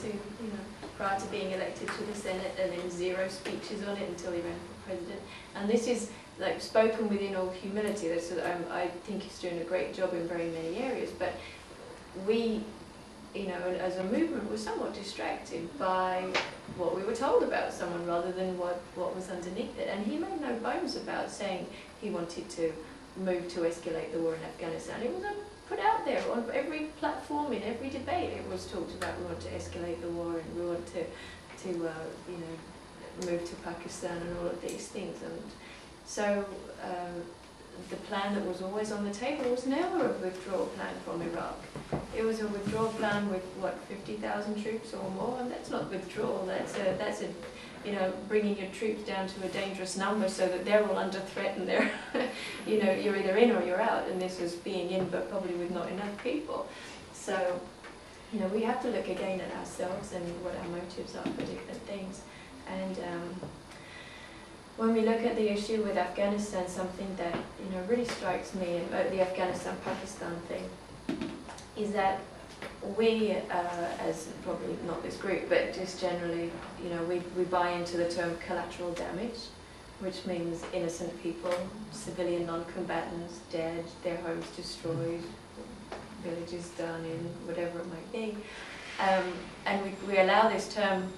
to, prior to being elected to the Senate, and then 0 speeches on it until he ran for president. And this is like spoken within all humility. I think he's doing a great job in very many areas, but we, as a movement, were somewhat distracted by what we were told about someone rather than what was underneath it. And he made no bones about saying he wanted to move to escalate the war in Afghanistan. It was put out there on every platform, in every debate. It was talked about, we want to escalate the war and we want to move to Pakistan and all of these things. And so the plan that was always on the table was never a withdrawal plan from Iraq. It was a withdrawal plan with, 50,000 troops or more, and that's not withdrawal, that's a bringing your troops down to a dangerous number so that they're all under threat and they're, you're either in or you're out, and this was being in but probably with not enough people. So, we have to look again at ourselves and what our motives are for different things. And when we look at the issue with Afghanistan, something that really strikes me about the Afghanistan-Pakistan thing is that we, as probably not this group, but just generally, we buy into the term collateral damage, which means innocent people, civilian non-combatants, dead, their homes destroyed, villages done in, whatever it might be. And we allow this term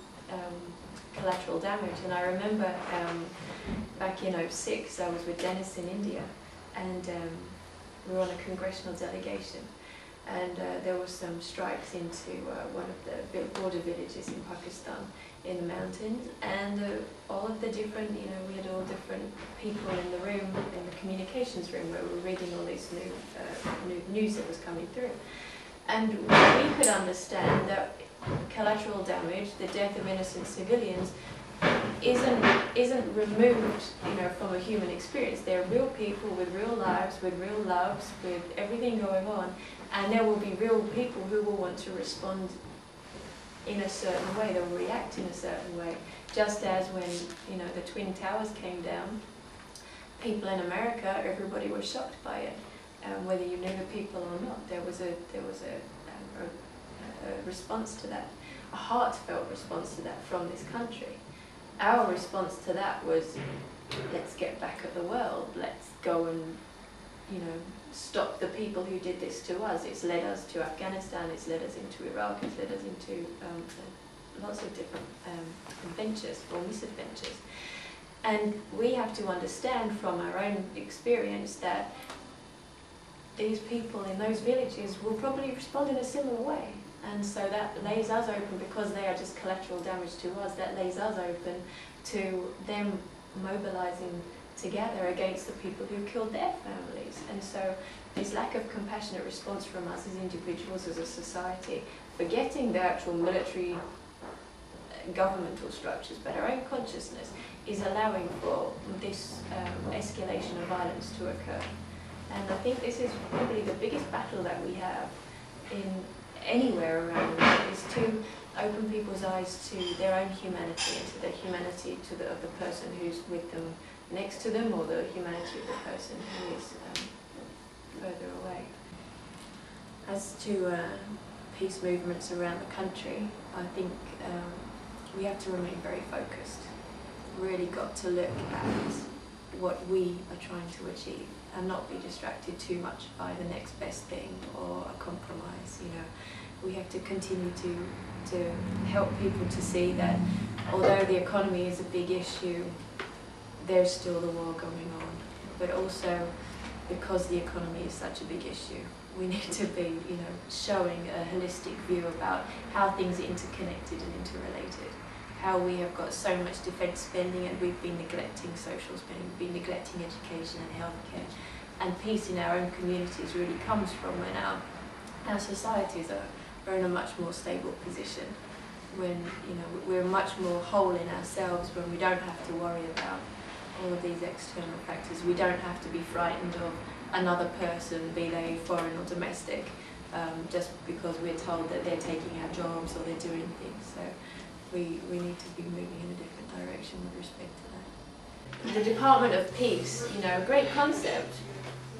collateral damage. And I remember back in '06, I was with Dennis in India, and we were on a congressional delegation. And there were some strikes into one of the border villages in Pakistan in the mountains, and all of the different, we had all different people in the room, in the communications room, where we were reading all this new news that was coming through. And we could understand that collateral damage, the death of innocent civilians, isn't removed, from a human experience. They're real people with real lives, with real loves, with everything going on, and there will be real people who will want to respond in a certain way. They'll react in a certain way. Just as when the Twin Towers came down, people in America, everybody was shocked by it, whether you knew the people or not. There was a response to that, a heartfelt response to that from this country. Our response to that was, let's get back at the world. Let's go and, stop the people who did this to us. It's led us to Afghanistan, it's led us into Iraq, it's led us into lots of different adventures or misadventures. And we have to understand from our own experience that these people in those villages will probably respond in a similar way. And so that lays us open, because they are just collateral damage to us, that lays us open to them mobilizing together against the people who killed their families. And so this lack of compassionate response from us as individuals, as a society, forgetting the actual military governmental structures, but our own consciousness, is allowing for this escalation of violence to occur. And I think this is probably the biggest battle that we have in anywhere around the world, is to open people's eyes to their own humanity, and to the humanity of the person who's with them, next to them, or the humanity of the person who is further away. As to peace movements around the country, I think we have to remain very focused. Really got to look at what we are trying to achieve and not be distracted too much by the next best thing or a compromise. We have to continue to help people to see that although the economy is a big issue, there's still the war going on. But also, because the economy is such a big issue, we need to be, showing a holistic view about how things are interconnected and interrelated. How we have got so much defence spending and we've been neglecting social spending, we've been neglecting education and healthcare. And peace in our own communities really comes from when our societies are in a much more stable position. When we're much more whole in ourselves, when we don't have to worry about all of these external factors. We don't have to be frightened of another person, be they foreign or domestic, just because we're told that they're taking our jobs or they're doing things. So we need to be moving in a different direction with respect to that. The Department of Peace, a great concept,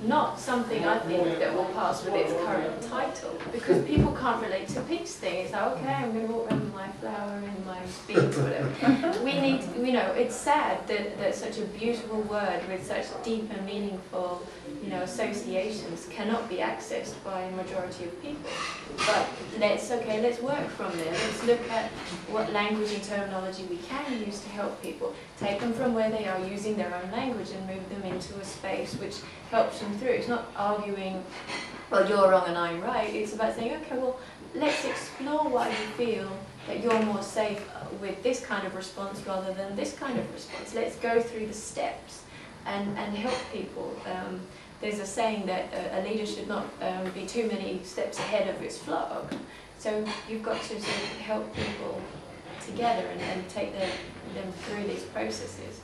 not something I think that will pass with its current title, because people can't relate to peace thing. It's like, okay, I'm going to walk around with my flower and my beads, whatever. We need, you know, it's sad that such a beautiful word with such deep and meaningful, you know, associations cannot be accessed by a majority of people. But let's work from there. Let's look at what language and terminology we can use to help people. Take them from where they are using their own language and move them into a space which helps them through. It's not arguing, well, you're wrong and I'm right. It's about saying, okay, well, let's explore why you feel that you're more safe with this kind of response rather than this kind of response. Let's go through the steps and help people. There's a saying that a leader should not be too many steps ahead of his flock. So you've got to sort of help people together and take them through these processes.